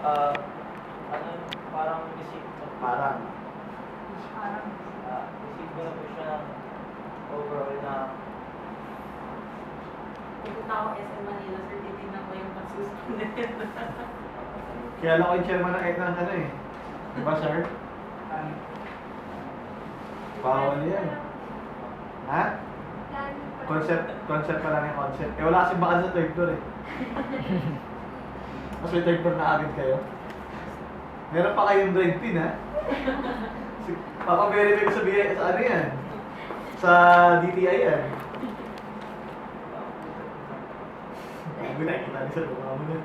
Ah, ano, parang receive ko. Parang. Receive ko na po siya ng overall na Pupunta ako SM Manila, sir, titignan ko yung pagsusunod. Kaya lang ko yung chairman ng ng ano eh. Diba, sir? Bawal yan. Ha? Concept pa lang yung concept. Eh wala kasi bakal sa third floor eh. Mas may third floor na agad kayo. Meron pa kayong drive pin ha? Papa-verify ko sa ano yan? Sa DTI yan. Hindi nakikita niya sa lupa mo na.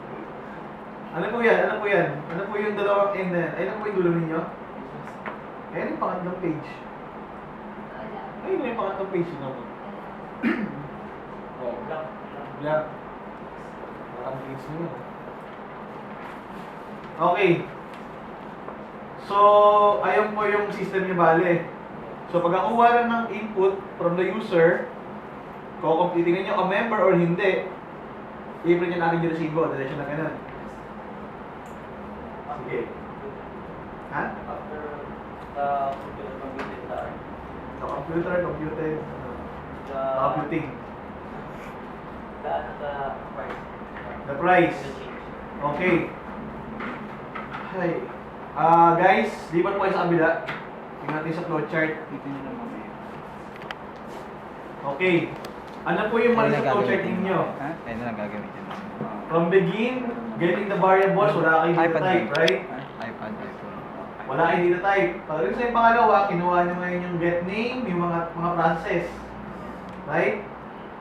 Ano po yan? Ano po yan? Ano po yung dalawang end na yan? Ay, ano po yung dulo ninyo? Ayan yung pangatlong page. Ayun yung pangatlong page yun ako. blank. Black. Parang page nyo. Okay. So, ayun po yung system niya bale. So, pag nakuha lang ng input from the user, kung titingnan nyo a member or hindi, i-print nyo natin yung resibo. Diretso na ganun. Sige. Ha? After the computer computed na So, computed, computing. the price. The price. The change. Okay. Hi. Guys, lipat po kayo sa kabila. Tingnan natin sa flowchart. Okay. Ano po yung mali sa flowchart ninyo? Ha? Kaya na lang gagamitin mo. From begin, getting the variables, wala kayong data type, right? iPad, iPhone. Wala kayong data type. Pagdating sa yung pangalawa, kinuha nyo ngayon yung get name, yung mga processes. Right?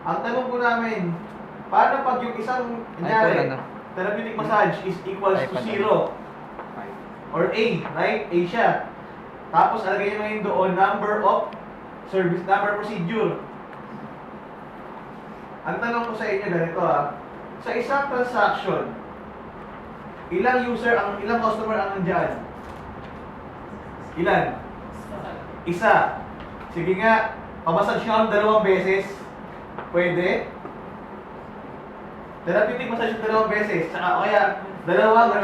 Ang tanong po namin, paano pag yung isang, kunyari, therapeutic massage is equals to 0 or A, right? A siya. Tapos alagay nyo ngayon doon, number of service, number of procedure. Ang tanong ko sa inyo ganito sa isang transaction, ilang customer ang nandiyan? Ilan? Isa. Sige nga, pamassage nyo ang 2 beses. Pwede? Therapeutic massage 2 beses. Saka kaya, dalawang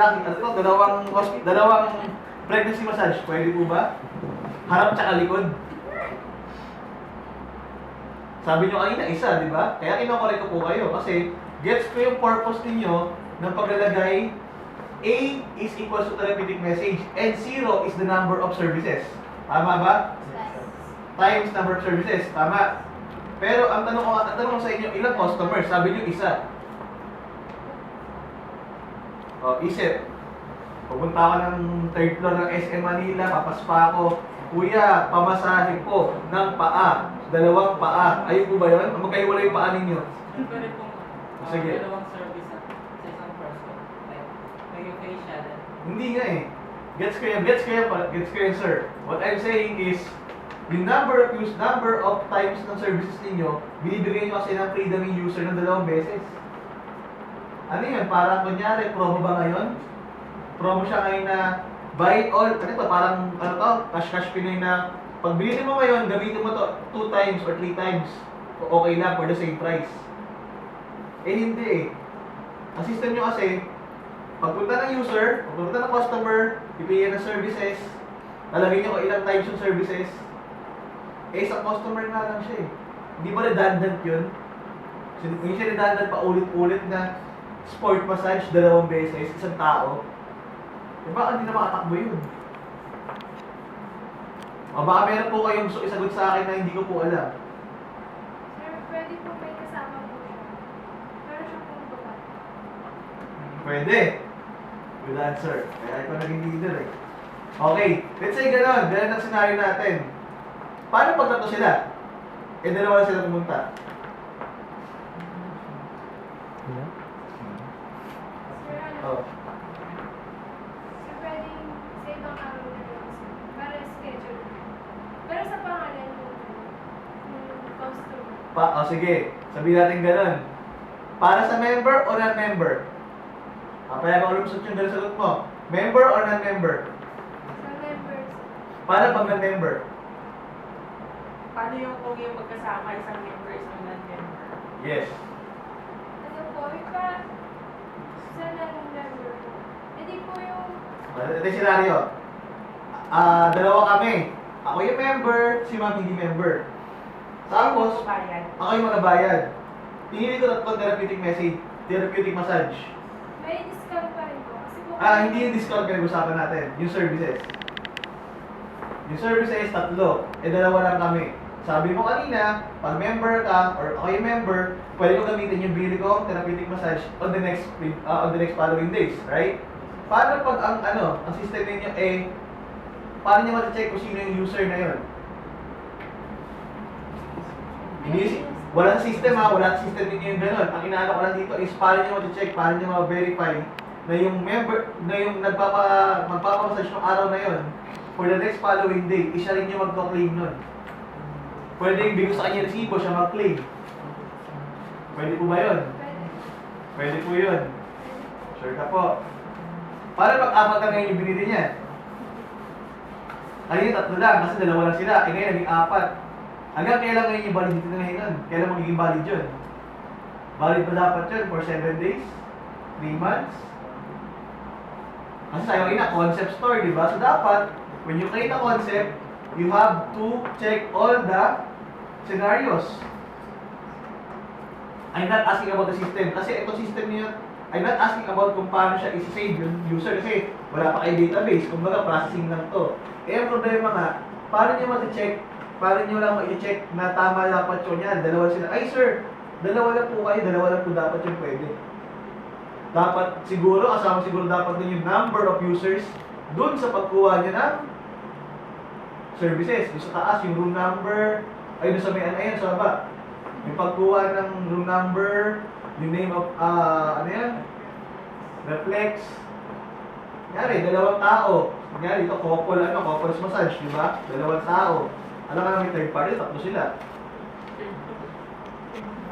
pregnancy massage. Pwede po ba? Harap tsaka likod. Sabi nyo kanina, isa, di ba? Kaya kinokorek ko po kayo. Kasi, gets ko yung purpose ninyo ng paglalagay A is equals to therapeutic message and 0 is the number of services. Tama ba? Times number of services. Tama. Pero ang tanong ko sa inyo, ilang customers? Sabi nyo, isa. O, isip. Pupunta ka ng third floor ng SM Manila, papaspa ako. Kuya, pamasahe po ng paa. 2 paa. Ayun po ba yun? Magkahiwalay yung paa ninyo. Pwede pong Sige. dalawang service sa isang person. Like, may facial. Hindi nga eh. Gets ko yan, sir. What I'm saying is, yung number of times ng services ninyo, binibigay nyo kasi ng freedom yung user ng 2 beses. Ano yun? Parang kunyari, promo ba ngayon? Promo siya ngayon na buy all, parang cash Pinoy na pag bilhin mo ngayon, gamitin mo to 2 times or 3 times. Okay lang for the same price. Eh hindi eh. Ang system nyo kasi, pagpunta ng user, pagpunta ng customer, pipiliin ng services, lalagay nyo kung ilang times yung services, eh sa customer nga lang siya eh. Hindi ba redundant yun? Hindi siya redundant pa ulit-ulit na sport massage 2 beses, isang tao. Eh baka hindi na makatakbo yun. O baka meron po kayong isagot sa akin na hindi ko po alam. Sir, pwede po may kasama po siya. Pero siya pong babae. Pwede. Good answer. Kaya ikaw naging leader eh. Okay, let's say gano'n. Ganun ang scenario natin. Paano pag 3 sila? Eh, 2 na sila pumunta. Sir, ano? Oh. Sir, pwedeng sa ibang araw na lang, sir. Para schedule. Pero sa pangalan ng customer. Sige. Sabihin natin gano'n. Para sa member o non-member? Kaya kung lumusot yung gano'n sagot mo. Member or non-member? Sa members. Para pag non-member? Paano yung kung yung magkasama isang member, isang non-member? Yes. Ano po, iba sa non-member po. Hindi po yung Ito yung senaryo. Dalawa kami. Ako yung member, si ma'am hindi member. Tapos, Bayad. ako yung magabayad. Pinili ko tatlong therapeutic massage. May discount pa rin po. Kasi po Hindi yung discount pinag-usapan natin, yung services. Yung services, tatlo. Dalawa lang kami. Sabi mo kanina, pag member ka, or ako yung member, pwede ko gamitin yung bili ko therapeutic massage on the next following days, right? Paano pag ang system ninyo paano nyo ma-check kung sino yung user na yun? Walang system walang system ninyo yung gano'n. Ang inaano ko lang dito is paano nyo ma-check, paano nyo ma-verify na yung member, na yung magpapamassage ng araw na yun, for the next following day, isa rin nyo magko-claim nun. Pwede yung bigyan sa kanya resibo, siya mag-claim. Pwede po ba yun? Pwede. Pwede po yun. Sure ka po. Para pag-apat na ngayon yung binili niya? Kanina tatlo lang, kasi dalawa lang sila. Ngayon naging apat. Hanggang kailan ngayon yung validity na ngayon nun? Kailan magiging valid yun? Valid ba dapat yun for 7 days? 3 months? Kasi sayo na concept store, di ba? So dapat, when you create a concept, you have to check all the scenarios. I'm not asking about the system. Kasi itong system niya, I'm not asking about kung paano siya isi-save yung user. Kasi wala pa kayo database. Kung baga, processing lang to. Ang problema nga, paano niyo ma-check? Paano niyo lang ma-check na tama dapat yun yan? Dalawa sila. Ay sir, dalawa lang po kayo. Dalawa lang po dapat yung pwede. Dapat siguro, kasama siguro dapat din yung number of users dun sa pagkuha niya ng services. Yung sa taas, yung room number, ay doon sa may ayun, sa baba. Yung pagkuha ng room number, yung name of, reflex. Kunyari, dalawang tao. Kunyari, ito, couples massage, di ba? Dalawang tao. Alam ka na may third party, tatlo sila.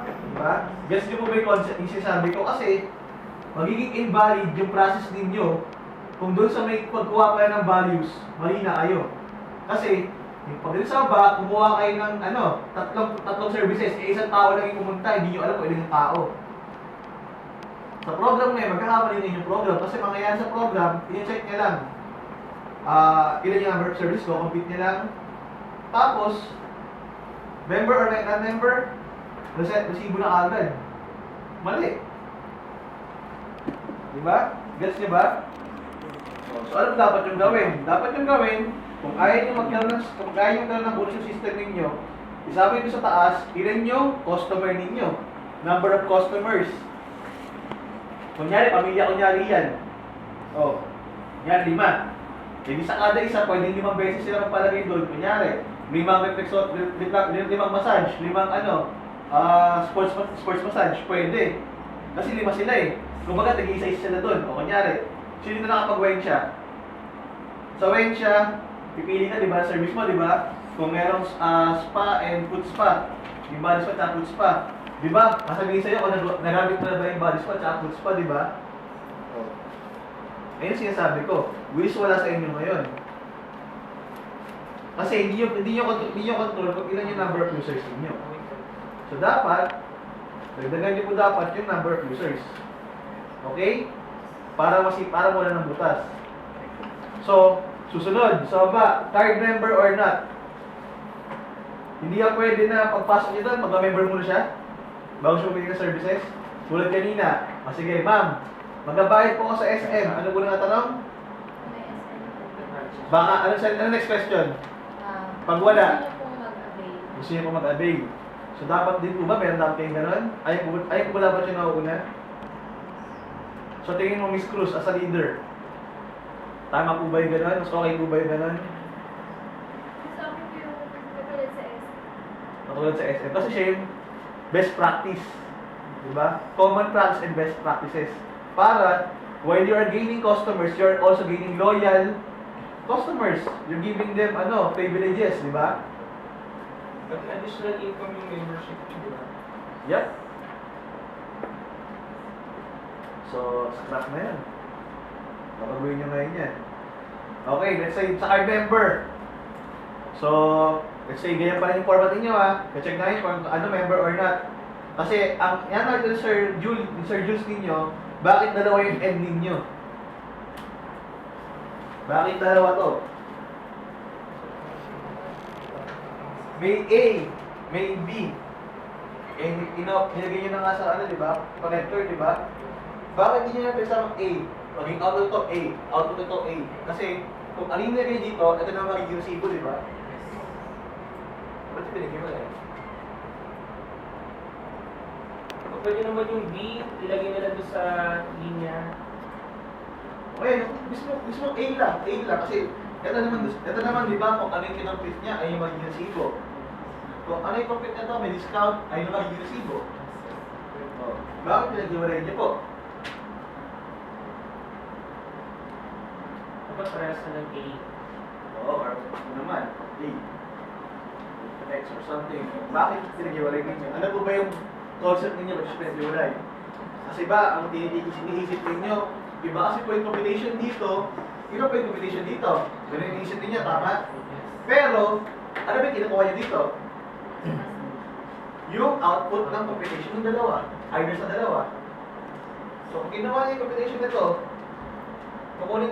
Di ba? Guess nyo po ba yung concept, yung sinasabi ko? Kasi, magiging invalid yung process ninyo kung doon sa may pagkuha kayo ng values, mali na kayo. Kasi, yung pag sa baba, kumuha kayo ng tatlong services, isang tao lang yung pumunta, hindi nyo alam kung ilan yung tao. Sa program na yun, magkakamali din yung program. Kasi mangyayari sa program, i-check nyo lang. Ilan yung number of services ko, compute nyo lang. Tapos, member or non-member, resibo na agad. Mali. Diba? Gets nyo ba? So, ano dapat yung gawin? Dapat yung gawin, kung kaya nyo magkaroon ng bonus yung system ninyo, isabi nyo sa taas, ilan yung customer ninyo. Number of customers. Kunyari, kunyari yan. Yan, 5. Hindi sa kada isa, pwedeng 5 beses sila magpalagay doon. Kunyari, 5 massage, 5 sports massage, pwede. Kasi 5 sila eh. Kumbaga, tag-isa-isa sila doon. O kunyari, sino na nakapag-wensya? Sa wensya, pipili ka, di ba, service mo, di ba? Kung merong spa and food spa, yung body spa at food spa. Di ba? Masabihin sa'yo kung nagamit mo na ba yung body spa at food spa, di ba? Ayun sinasabi ko, wish wala sa inyo ngayon. Kasi hindi nyo control kung ilan yung number of users ninyo. So dapat, dagdagan nyo po dapat yung number of users. Okay? Para wala ng butas. So, susunod, sa baba, card member or not. Hindi ka pwede na pagpasok nyo doon, mag-member muna siya bago siya bumili ng services. Tulad kanina, sige ma'am, magbabayad po ako sa SM. Ano po na natanong? Baka, ano next question? Pag wala, gusto niyo po mag-avail. So dapat din po ba, meron dapat kayong gano'n? Ayaw po ba dapat siya nauuna? So tingin mo Miss Cruz as a leader, tama po ba yung gano'n? Mas okay po ba yung gano'n? Sa akin po yung katulad sa SM. Katulad sa SM. Kasi siya yung best practice. Diba? Common practice and best practices. Para, while you are gaining customers, you are also gaining loyal customers. You're giving them, privileges, diba? But additional income yung membership, di ba? Yep. So, scrap na yan. Kapag-gawin nyo ngayon yan. Okay, let's say, sa card member. So, let's say, ganyan pa rin yung format ninyo I-check na yun kung ano, member or not. Kasi, yan natin Sir Jules ninyo, bakit dalawa yung end ninyo? Bakit dalawa to? May A, may B. Eh, nilagay nyo na nga sa ano, di ba? Connector, di ba? Bakit hindi nyo na pinasama A? Maging output to A, output to A. Kasi, kung ano yung nilagay dito, ito na magiging resibo, di ba? Ba't yung pinigay mo na eh? Pwede naman yung B, ilagay nila doon sa linya. Okay, mismo A lang, kasi ito naman, di ba, kung ano yung kinompute niya, ay yung magiging resibo. Kung ano yung compute nito, may discount, ay yung magiging resibo. Oh, bakit pinag-iwalay niyo po? Dapat parehas na ng A. Oo, or ano naman, A. X or something. Bakit pinag-iwalay ninyo? Ano po ba yung concept ninyo pag pinag-iwalay? Kasi ba, ang iniisip ninyo, iba kasi po yung computation dito, iba po yung computation dito. Ganun yung iniisip ninyo, tama? Pero, ano ba yung kinukuha niyo dito? Yung output ng computation ng dalawa, either sa dalawa. So, kung ginawa niya yung computation nito, kukunin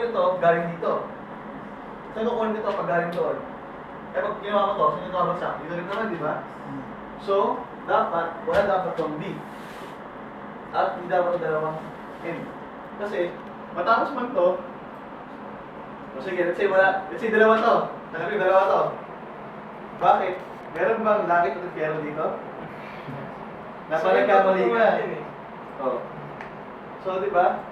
ito galing dito. Saan kukunin ito pag galing doon? Eh, pag ginawa ko to, saan ito babagsak? Dito rin naman, di ba? So, wala dapat itong B. At hindi dapat itong dalawang N. Kasi, matapos man to, o sige, let's say dalawa to. Tanggapin, dalawa to. Bakit? Meron bang langit at kero dito? Nagkamali ka. Oh. So, di ba?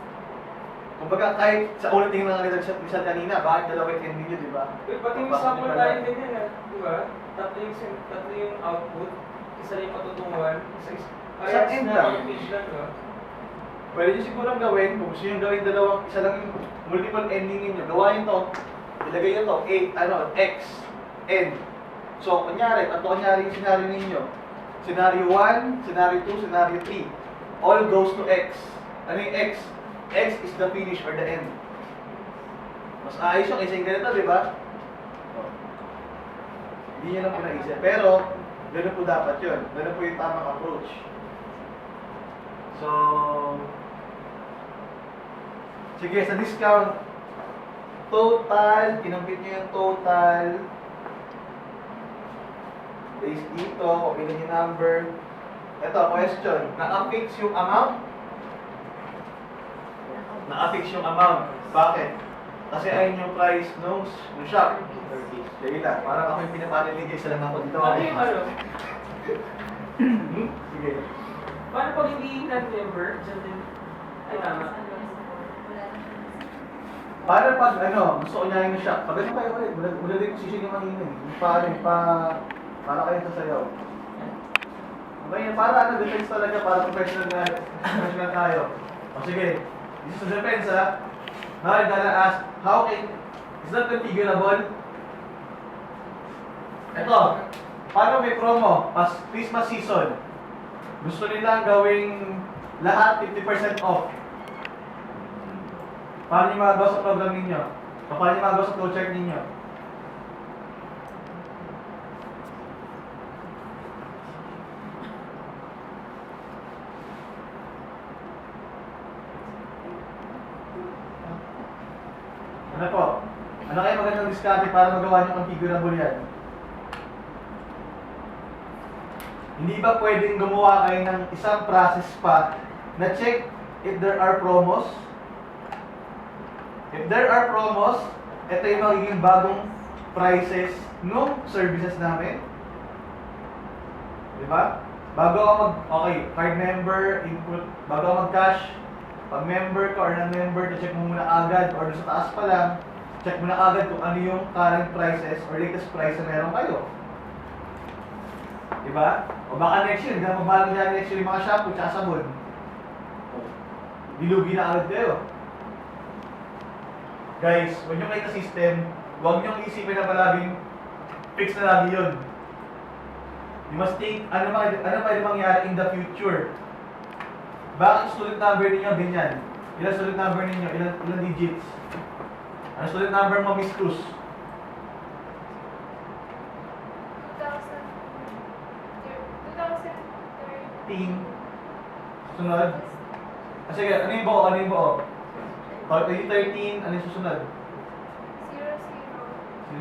Kumbaga, kahit sa ulit tingin ng result kanina, bakit dalawa yung ending nyo, di ba? Pati yung sample tayo ganyan eh, di ba? Tatlo yung output, isa lang yung patutunguhan, Sa end lang. page lang, di ba? Pwede nyo sigurang gawin, kung gusto nyo gawin dalawang, isa lang yung multiple ending ninyo, gawain to, ilagay nyo to, X, N. So, kunyari yung scenario ninyo. Scenario 1, scenario 2, scenario 3. All goes to X. Ano yung X? X is the finish or the end. Mas ayos yung isa yung ganito, di ba? Oh. Hindi nyo lang po naisip. Pero, ganun po dapat yun. Ganun po yung tamang approach. So, sige, sa discount, total, kinumpit nyo yung total, base dito, kung ilan yung number. Ito, question, naka-fix yung amount? Naka-fix yung amount. Bakit? Kasi ayun yung price nung shop. Sige lang, parang ako yung pinapaniligay sa lang ako dito. Ano yung ano? Sige. Paano pag hindi non-member? Diyan din. Ay, tama. Para pag gusto ko niya yung shop, pag ano kayo ulit, mula din position yung mahina eh. Para kayo sasayaw. Okay, para defense talaga, para professional tayo. O sige, this is defense ha. Now I'm gonna ask, is that configurable? Ito, paano may promo, Christmas season, gusto nila gawing lahat 50% off. Paano nyo magagawa sa program ninyo? Paano nyo magagawa sa flowchart ninyo? Ano po? Ano kaya magandang diskarte para magawa nyo configurable yan? Hindi ba pwedeng gumawa kayo ng isang process pa na check if there are promos? If there are promos, ito yung magiging bagong prices nung services namin. Di ba? Bago ako card member, input, bago ako mag-cash, pag member ka or non-member, check mo muna agad, or sa taas pa lang, check mo na agad kung ano yung current prices or latest price na meron kayo. Diba? O baka next year, hindi na mabalang niya next year yung mga shampoo at sabon. Dilugi na agad kayo. Guys, huwag nyo kayo system, huwag nyo isipin na palaging fix na lagi yun. You must think, ano pwede mangyari in the future? Bakit student number ninyo ganyan? Ilan student number ninyo? Ilan digits? Ano student number mo, Miss Cruz? 2013. Sunod? Sige, ano yung buo? 2013, ano yung susunod?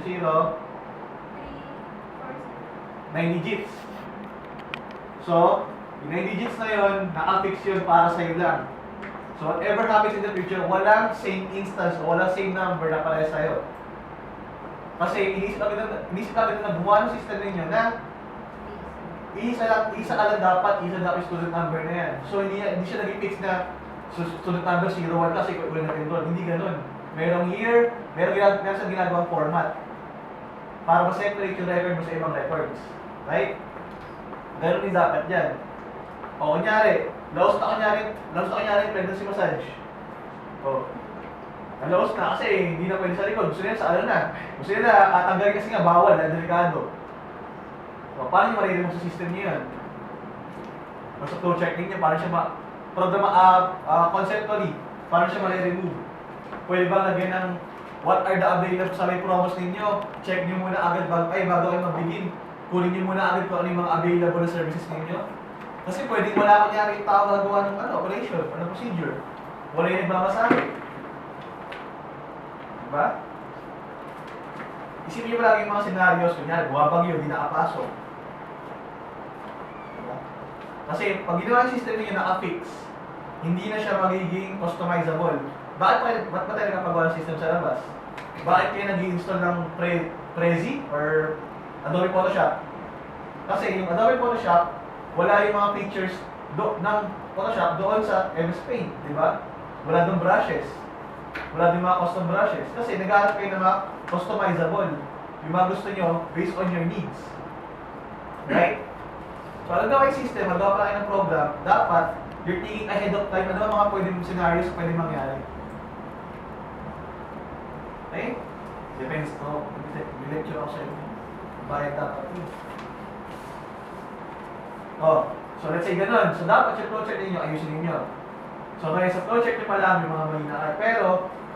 0, 3, 4, 9 digits. So, yung 9 digits na yun, naka-fix yun para sa'yo lang. So, whatever happens in the future, walang same instance o walang same number na parehas sa'yo. Kasi inisip agad na buwan ng system ninyo na isa ka lang dapat yung student number na yan. So, hindi siya naging fix na student number 01 kasi ikaw ulit na-enroll. Hindi ganun. Merong year, meron siyang ginagawang format para ma-separate yung record mo sa ibang records. Right? Ganun din dapat yan. O, kunyari, laos na kunyari pregnancy massage. O, nalaos na kasi hindi na pwede sa likod. Gusto nila sa ano na. Gusto nila tanggalin kasi nga bawal na delikado. O, paano nyo maririnig sa system niyo yan? O sa flow checking niya, paano siya conceptually, paano siya ma-remove? Pwede ba lagyan ng what are the available sa may promos ninyo? Check nyo muna agad bago kayo mag-begin. Kunin nyo muna agad kung ano yung mga available na services ninyo. Kasi pwedeng wala kunyari yung tao na gawa ng operation, procedure. Wala yung nagmamasahe. Diba? Isipin nyo palagi yung mga scenarios, kunyari, bumabagyo, di nakapasok. Diba? Kasi pag ginawa yung system niyo naka-fix, hindi na siya magiging customizable. Ba't ba tayo nakapagawa ng system sa labas? Bakit kayo nag-i-install ng Prezi or Adobe Photoshop? Kasi yung Adobe Photoshop, wala yung mga features ng Photoshop doon sa MS Paint, di ba? Wala doon brushes. Wala din mga custom brushes. Kasi naghahanap kayo ng mga customizable. Yung mga gusto nyo based on your needs. Right? So, alam na kayo system, magawa pa kayo ng program, dapat you're thinking ahead of time, ano ang mga pwedeng scenarios pwedeng mangyari. Okay? Depends to. Lecture ako sa inyo. Bayad dapat yun. Oh, so let's say ganun. So, dapat yung project ninyo, ayusin ninyo. So, ngayon sa project nyo pa lang, yung mga mali na kayo. Pero,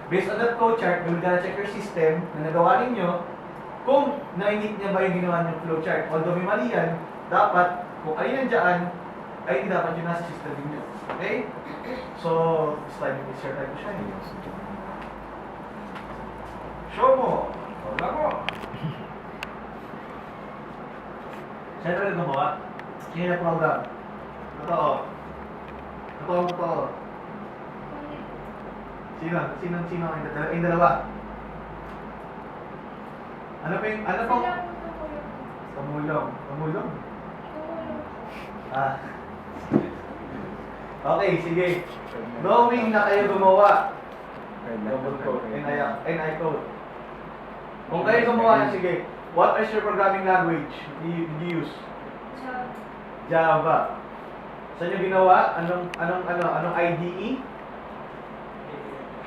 based on that flowchart, we're gonna check your system na nagawa ninyo kung na-init niya ba yung ginawa niyong flowchart. Although may mali yan, dapat, kung ayun nandiyan, ay hindi dapat yung nasa system ninyo. Okay? So, slide mo, share tayo ko siya. Show mo! Wala mo! Siya na rin gumawa? Sino na program? Totoo. Totoo. Sino ang dalawa? Ano pong? Tumulong. Ah. Okay, sige. Knowing na kayo gumawa. Double quote. NI code. Kung kayo gumawa yan, sige. What is your programming language did you use? Java. Saan nyo ginawa? Anong IDE?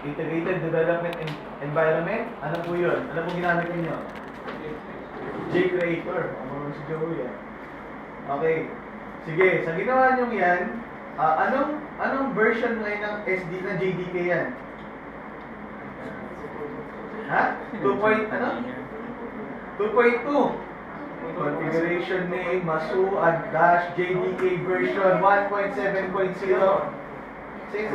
Integrated Development Environment? Ano po yun? Ano po ginamit ninyo? JCreator. Ano si Joey yan? Okay. Sige, sa ginawa nyo yan, anong version ngayon ng SD na JDK yan? Ha? 2.2. Configuration name, Masu-JDK version 1.7.0. Say 2.2.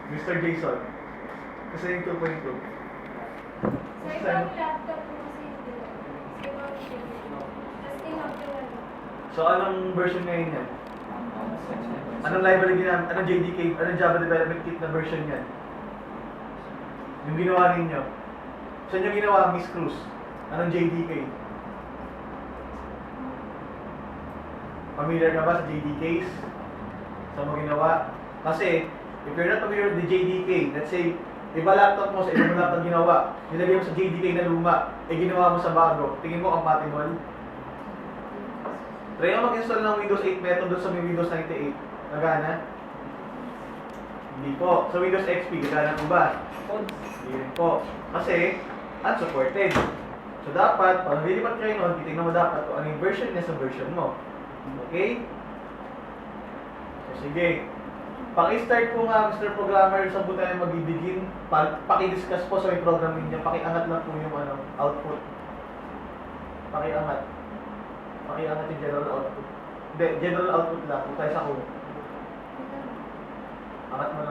Mr. Jason. Kasi yung 2.2. Sa ibang laptop mo kasi hindi. Sa ibang tapos tinagdagan. So, anong version ngayon yan? Anong library ginamit? Anong JDK? Anong Java Development Kit na version yan? Yung ginawa ninyo. Saan nyo ginawa, Miss Cruz? Anong JDK? Familiar ka ba sa JDKs? Saan mo ginawa? Kasi, if you're not familiar with the JDK, let's say, iba laptop mo sa ibang laptop ginawa, nilagay mo sa JDK na luma, ginawa mo sa bago, tingin mo compatible? Try mo mag-install ng Windows 8 method doon sa may Windows 98. Nagana? Hindi po. Sa Windows XP, nagana po ba? Hindi rin po. Kasi, unsupported. So, dapat, pag nililipat kayo nun, titignan mo dapat kung ano yung version niya sa version mo. Okay? So, sige. Paki-start po nga, Mr. Programmer, saan po tayo mag-begin? Paki-discuss po sa may program ninyo. Paki-angat lang po yung output. Paki-angat. Paki-angat yung general output. Hindi, general output lang. Kung tayo sa kung. Angat mo lang.